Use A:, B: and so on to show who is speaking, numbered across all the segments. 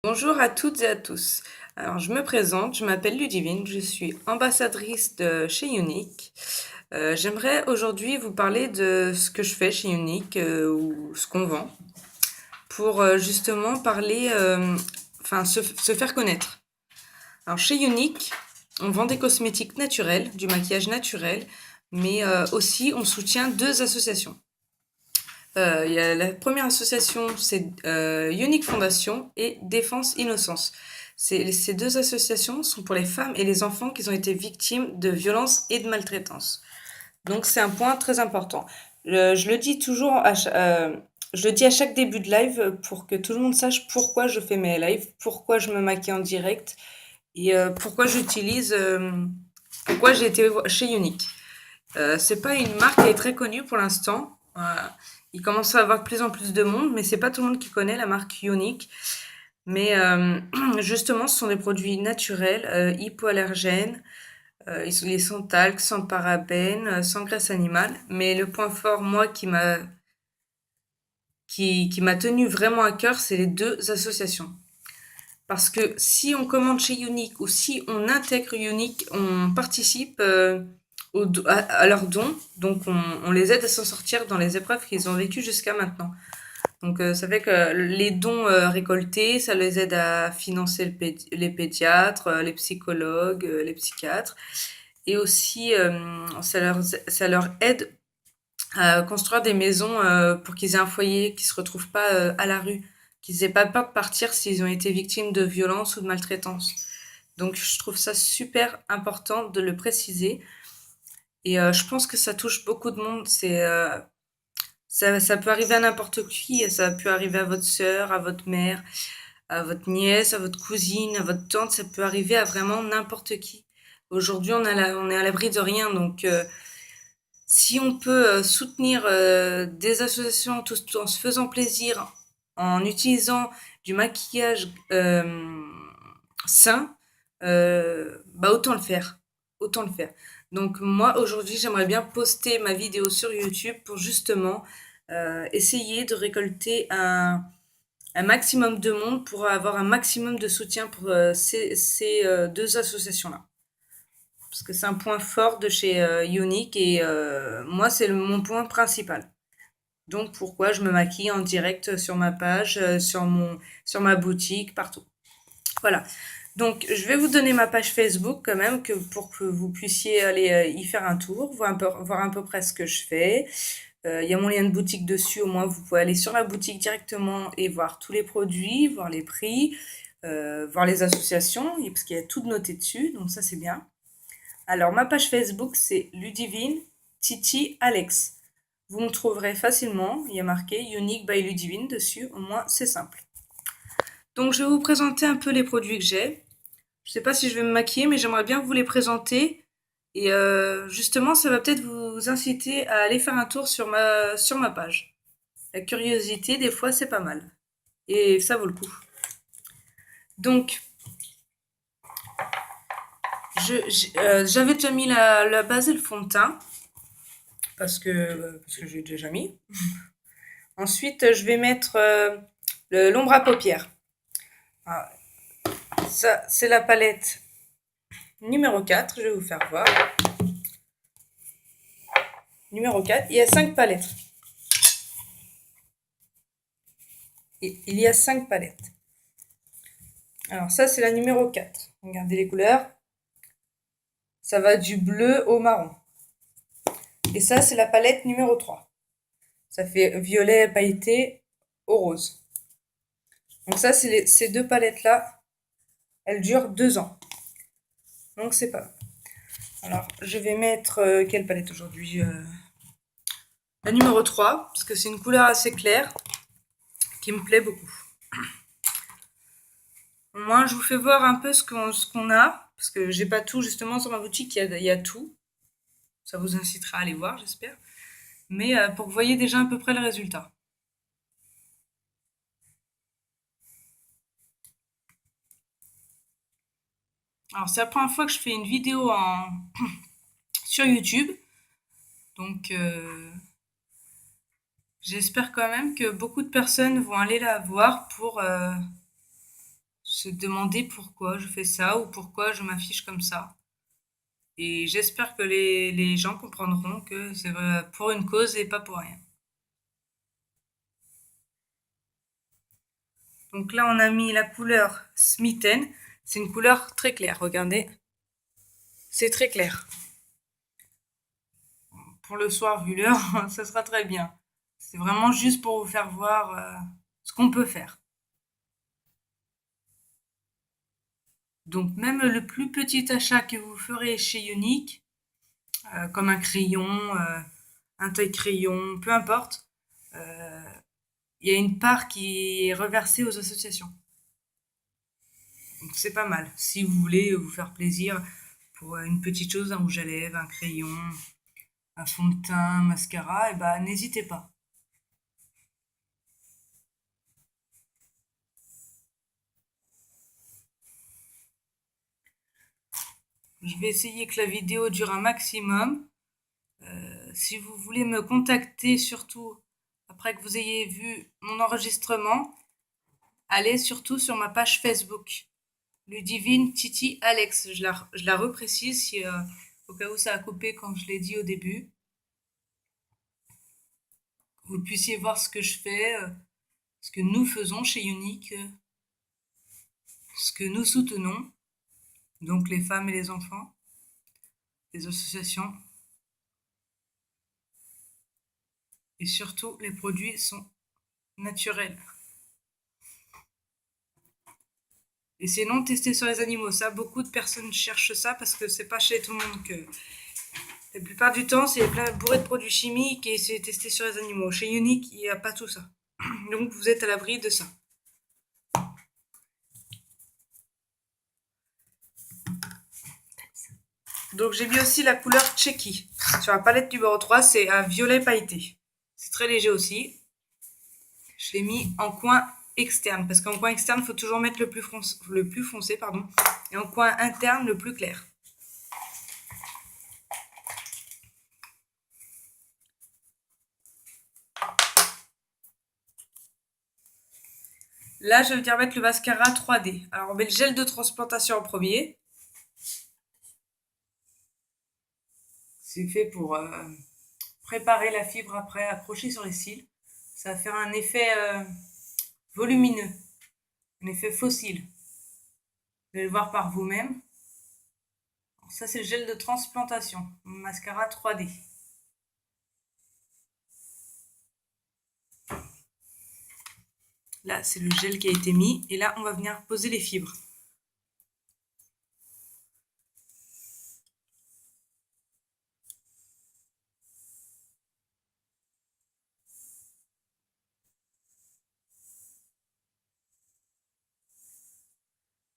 A: Bonjour à toutes et à tous. Alors, je me présente, je m'appelle Ludivine, je suis ambassadrice de chez Unique. J'aimerais aujourd'hui vous parler de ce que je fais chez Unique ou ce qu'on vend pour justement parler, enfin se faire connaître. Alors, chez Unique, on vend des cosmétiques naturels, du maquillage naturel, mais aussi on soutient deux associations. Il y a la première association, c'est Unique Fondation et Défense Innocence. Ces deux associations sont pour les femmes et les enfants qui ont été victimes de violences et de maltraitance. Donc c'est un point très important. Je le dis toujours, je le dis à chaque début de live pour que tout le monde sache pourquoi je fais mes lives, pourquoi je me maquille en direct et pourquoi j'ai été chez Unique. C'est pas une marque qui est très connue pour l'instant. Il commence à avoir de plus en plus de monde, mais c'est pas tout le monde qui connaît la marque Unique. Mais justement, ce sont des produits naturels, hypoallergènes, ils sont sans talc, sans parabènes, sans graisse animale. Mais le point fort, moi, qui m'a tenu vraiment à cœur, c'est les deux associations. Parce que si on commande chez Unique ou si on intègre Unique, on participe à leurs dons. Donc on les aide à s'en sortir dans les épreuves qu'ils ont vécues jusqu'à maintenant. Donc ça fait que les dons récoltés, ça les aide à financer les pédiatres, les psychologues, les psychiatres. Et aussi, ça leur aide à construire des maisons pour qu'ils aient un foyer, qu'ils se retrouvent pas à la rue, qu'ils aient pas peur de partir s'ils ont été victimes de violences ou de maltraitance. Donc je trouve ça super important de le préciser. Et je pense que ça touche beaucoup de monde. Ça peut arriver à n'importe qui. Ça peut arriver à votre sœur, à votre mère, à votre nièce, à votre cousine, à votre tante. Ça peut arriver à vraiment n'importe qui. Aujourd'hui, on est à l'abri de rien. Donc, si on peut soutenir des associations tout en se faisant plaisir, en utilisant du maquillage sain, bah autant le faire. Autant le faire. Donc moi, aujourd'hui, j'aimerais bien poster ma vidéo sur YouTube pour justement essayer de récolter un maximum de monde pour avoir un maximum de soutien pour ces deux associations-là. Parce que c'est un point fort de chez Unique et moi, c'est mon point principal. Donc pourquoi je me maquille en direct sur ma page, sur ma boutique, partout. Voilà. Donc je vais vous donner ma page Facebook quand même pour que vous puissiez aller y faire un tour, voir à peu près ce que je fais. Il y a mon lien de boutique dessus, au moins vous pouvez aller sur la boutique directement et voir tous les produits, voir les prix, voir les associations, parce qu'il y a tout noté dessus, donc ça c'est bien. Alors ma page Facebook c'est Ludivine Titi Alex. Vous me trouverez facilement, il y a marqué Unique by Ludivine dessus, au moins c'est simple. Donc je vais vous présenter un peu les produits que j'ai. Je sais pas si je vais me maquiller, mais j'aimerais bien vous les présenter. Et justement, ça va peut-être vous inciter à aller faire un tour sur ma page. La curiosité, des fois, c'est pas mal. Et ça vaut le coup. Donc, j'avais déjà mis la base et le fond de teint. Parce que j'ai déjà mis. Ensuite, je vais mettre l'ombre à paupières. Ah, ça, c'est la palette numéro 4. Je vais vous faire voir. Numéro 4. Il y a 5 palettes. Il y a 5 palettes. Alors ça, c'est la numéro 4. Regardez les couleurs. Ça va du bleu au marron. Et ça, c'est la palette numéro 3. Ça fait violet pailleté au rose. Donc ça, ces deux palettes-là, elles durent 2 ans. Donc c'est pas mal. Alors, je vais mettre quelle palette aujourd'hui la numéro 3, parce que c'est une couleur assez claire, qui me plaît beaucoup. Moi, je vous fais voir un peu ce qu'on a, parce que j'ai pas tout, justement, sur ma boutique, il y a tout. Ça vous incitera à aller voir, j'espère. Mais pour que vous voyez déjà à peu près le résultat. Alors, c'est la première fois que je fais une vidéo sur YouTube. Donc, j'espère quand même que beaucoup de personnes vont aller la voir se demander pourquoi je fais ça ou pourquoi je m'affiche comme ça. Et j'espère que les gens comprendront que c'est pour une cause et pas pour rien. Donc là, on a mis la couleur Smitten. C'est une couleur très claire, regardez. C'est très clair. Pour le soir, vu l'heure, ça sera très bien. C'est vraiment juste pour vous faire voir ce qu'on peut faire. Donc même le plus petit achat que vous ferez chez Unique, comme un crayon, un taille-crayon, peu importe, euh, il y a une part qui est reversée aux associations. Donc c'est pas mal. Si vous voulez vous faire plaisir pour une petite chose, un rouge à lèvres, un crayon, un fond de teint, un mascara, et ben n'hésitez pas. Je vais essayer que la vidéo dure un maximum. Si vous voulez me contacter, surtout après que vous ayez vu mon enregistrement, allez surtout sur ma page Facebook, Ludivine Titi Alex. Je la reprécise si, au cas où ça a coupé quand je l'ai dit au début. Que vous puissiez voir ce que je fais, ce que nous faisons chez Unique, ce que nous soutenons, donc les femmes et les enfants, les associations. Et surtout, les produits sont naturels. Et c'est non testé sur les animaux. Ça, beaucoup de personnes cherchent ça parce que c'est pas chez tout le monde que. La plupart du temps, c'est plein bourré de produits chimiques et c'est testé sur les animaux. Chez Unique, il n'y a pas tout ça. Donc vous êtes à l'abri de ça. Donc j'ai mis aussi la couleur Checky. Sur la palette numéro 3, c'est un violet pailleté. C'est très léger aussi. Je l'ai mis en coin externe parce qu'en coin externe, il faut toujours mettre le plus foncé, pardon, et en coin interne, le plus clair. Là, je vais venir mettre le mascara 3D. Alors, on met le gel de transplantation en premier. C'est fait pour préparer la fibre après, accrocher sur les cils. Ça va faire un effet volumineux, un effet fossile. Vous allez le voir par vous-même. Ça, c'est le gel de transplantation, mascara 3D. Là, c'est le gel qui a été mis. Et là, on va venir poser les fibres.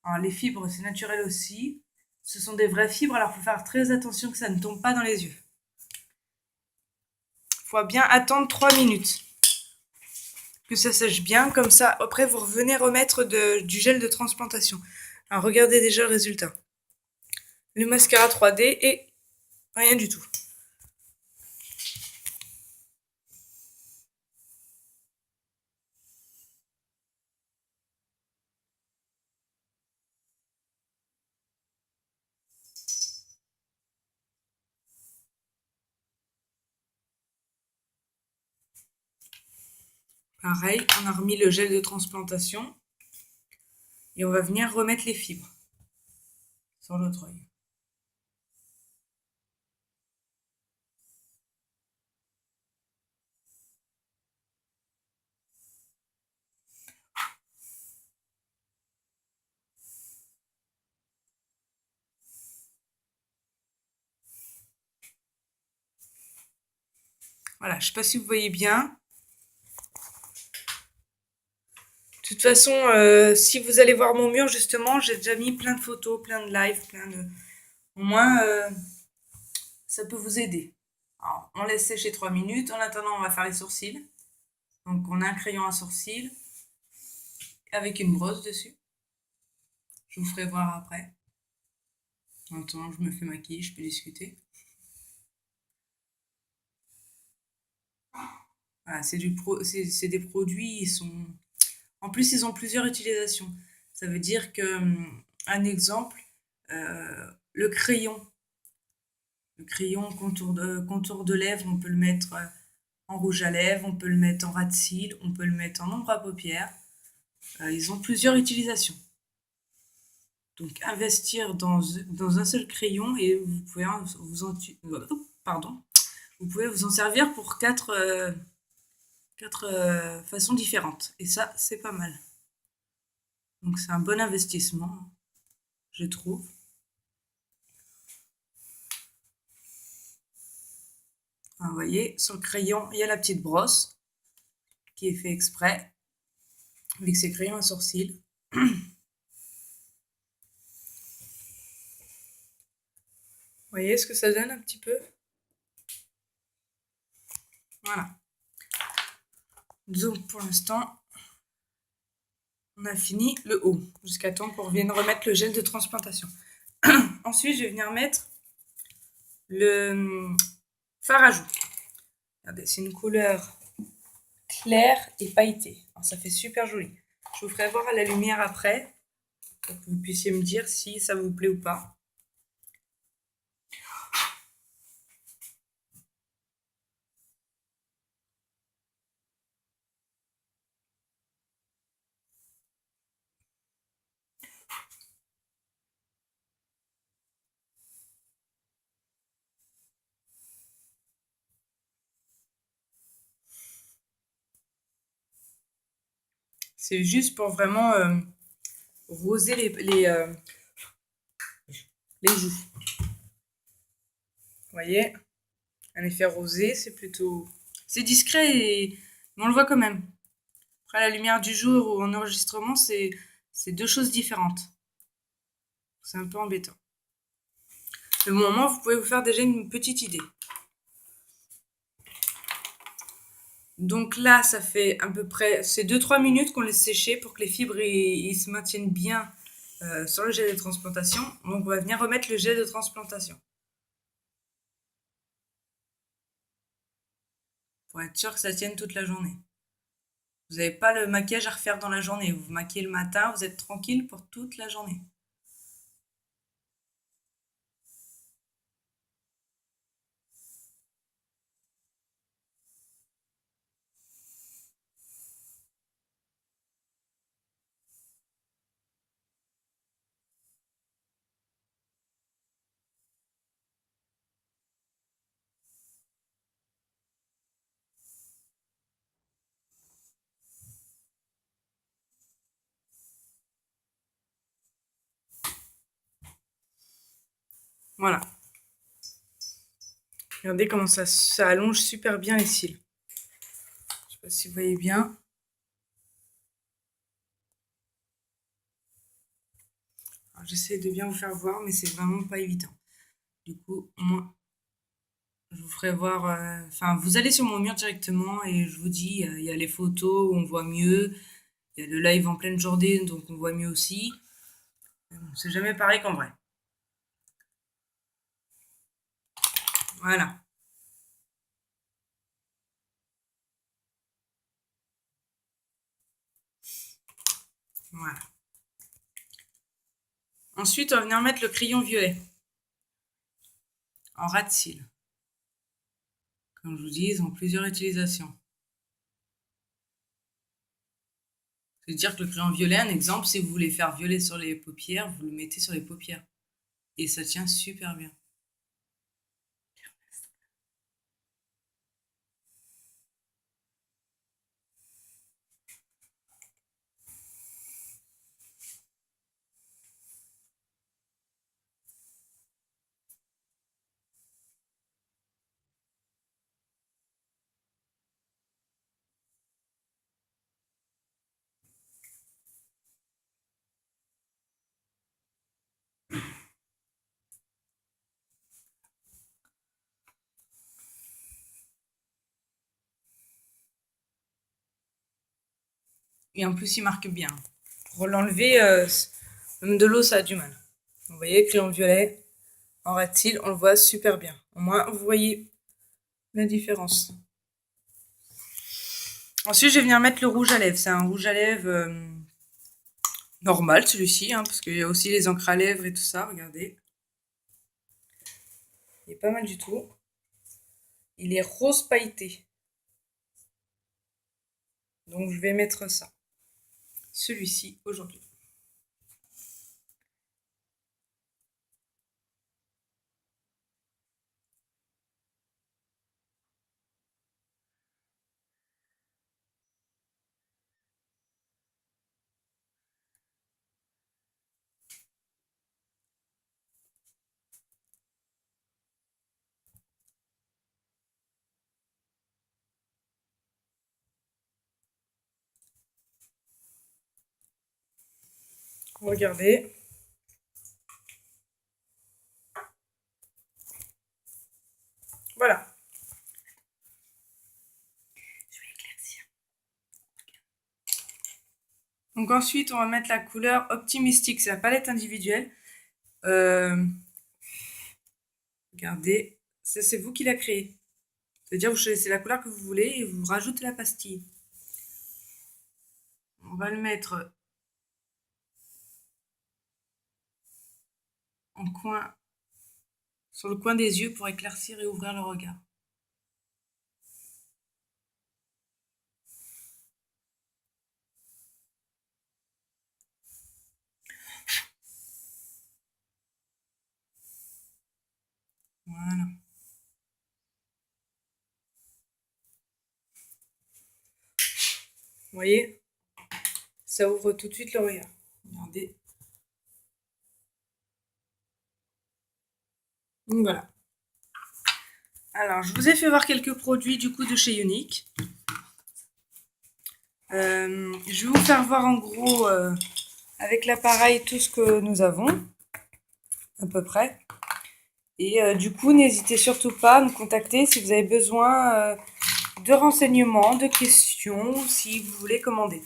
A: Alors, les fibres, c'est naturel aussi. Ce sont des vraies fibres, alors il faut faire très attention que ça ne tombe pas dans les yeux. Il faut bien attendre 3 minutes. Que ça sèche bien, comme ça, après vous revenez remettre du gel de transplantation. Alors regardez déjà le résultat. Le mascara 3D et rien du tout. Pareil, on a remis le gel de transplantation et on va venir remettre les fibres sur l'autre œil. Voilà, je ne sais pas si vous voyez bien. De toute façon, si vous allez voir mon mur, justement, j'ai déjà mis plein de photos, plein de lives, plein de. Au moins, ça peut vous aider. Alors, on laisse sécher 3 minutes. En attendant, on va faire les sourcils. Donc, on a un crayon à sourcils avec une brosse dessus. Je vous ferai voir après. En attendant, je me fais maquiller, je peux discuter. Voilà, c'est des produits, en plus, ils ont plusieurs utilisations. Ça veut dire que, un exemple, le crayon. Le crayon contour de lèvres, on peut le mettre en rouge à lèvres, on peut le mettre en ras de cils, on peut le mettre en ombre à paupières. Ils ont plusieurs utilisations. Donc investir dans un seul crayon et vous pouvez vous pouvez vous en servir pour quatre façons différentes. Et ça, c'est pas mal. Donc c'est un bon investissement, je trouve. Enfin, vous voyez, sur le crayon, il y a la petite brosse qui est fait exprès, avec ses crayons à sourcils. Vous voyez ce que ça donne un petit peu? Voilà. Donc pour l'instant, on a fini le haut, jusqu'à temps qu'on revienne remettre le gel de transplantation. Ensuite, je vais venir mettre le fard à joues. Regardez, c'est une couleur claire et pailletée. Alors, ça fait super joli. Je vous ferai voir à la lumière après, pour que vous puissiez me dire si ça vous plaît ou pas. C'est juste pour vraiment roser les joues. Vous voyez, un effet rosé, c'est plutôt... C'est discret, mais on le voit quand même. Après, la lumière du jour ou en enregistrement, c'est deux choses différentes. C'est un peu embêtant. Mais bon, au moins, vous pouvez vous faire déjà une petite idée. Donc là, ça fait à peu près... C'est 2-3 minutes qu'on laisse sécher pour que les fibres ils se maintiennent bien sur le gel de transplantation. Donc on va venir remettre le gel de transplantation. Pour être sûr que ça tienne toute la journée. Vous n'avez pas le maquillage à refaire dans la journée. Vous vous maquillez le matin, vous êtes tranquille pour toute la journée. Voilà. Regardez comment ça allonge super bien les cils. Je sais pas si vous voyez bien. J'essaie de bien vous faire voir, mais c'est vraiment pas évident. Du coup, moi, je vous ferai voir... Enfin, vous allez sur mon mur directement et je vous dis, il y a les photos où on voit mieux. Il y a le live en pleine journée, donc on voit mieux aussi. C'est jamais pareil qu'en vrai. Voilà. Voilà. Ensuite, on va venir mettre le crayon violet en ras de cils. Comme je vous dis, ils ont plusieurs utilisations. C'est-à-dire que le crayon violet, un exemple, si vous voulez faire violet sur les paupières, vous le mettez sur les paupières. Et ça tient super bien. Et en plus, il marque bien. Pour l'enlever, même de l'eau, ça a du mal. Vous voyez, crayon violet en ras de cils, on le voit super bien. Au moins, vous voyez la différence. Ensuite, je vais venir mettre le rouge à lèvres. C'est un rouge à lèvres normal celui-ci, hein, parce qu'il y a aussi les encres à lèvres et tout ça, regardez. Il est pas mal du tout. Il est rose pailleté. Donc je vais mettre ça. Celui-ci aujourd'hui. Regardez. Voilà. Je vais éclaircir. Donc ensuite, on va mettre la couleur Optimistic, c'est la palette individuelle. Regardez, ça c'est vous qui l'a créé. C'est-à-dire vous choisissez la couleur que vous voulez et vous rajoutez la pastille. On va le mettre en coin, sur le coin des yeux pour éclaircir et ouvrir le regard. Voilà. Vous voyez, ça ouvre tout de suite le regard. Regardez. Donc voilà. Alors, je vous ai fait voir quelques produits du coup de chez Younique. Je vais vous faire voir en gros avec l'appareil tout ce que nous avons, à peu près. Et du coup, n'hésitez surtout pas à me contacter si vous avez besoin de renseignements, de questions, si vous voulez commander.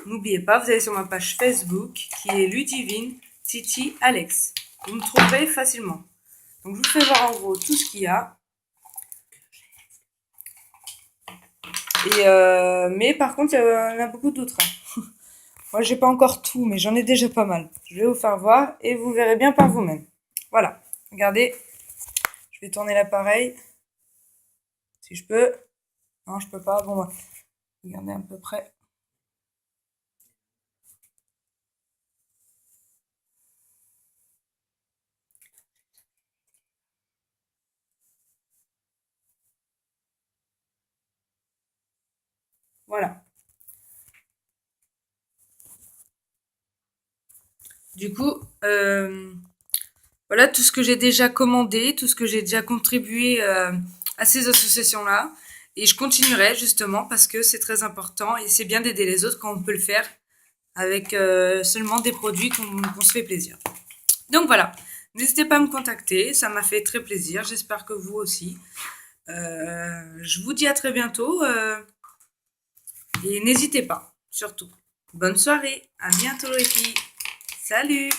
A: N'oubliez pas, vous allez sur ma page Facebook qui est Ludivine Titi Alex. Vous me trouverez facilement. Donc je vous fais voir en gros tout ce qu'il y a. Et mais par contre, il y en a beaucoup d'autres. Hein. Moi, j'ai pas encore tout, mais j'en ai déjà pas mal. Je vais vous faire voir et vous verrez bien par vous-même. Voilà. Regardez. Je vais tourner l'appareil. Si je peux. Non, je peux pas. Bon, bah, regardez à peu près. Voilà. Du coup, voilà tout ce que j'ai déjà commandé, tout ce que j'ai déjà contribué à ces associations-là. Et je continuerai justement parce que c'est très important et c'est bien d'aider les autres quand on peut le faire avec seulement des produits qu'on se fait plaisir. Donc voilà, n'hésitez pas à me contacter, ça m'a fait très plaisir, j'espère que vous aussi. Je vous dis à très bientôt et n'hésitez pas, surtout. Bonne soirée, à bientôt les filles. Salut!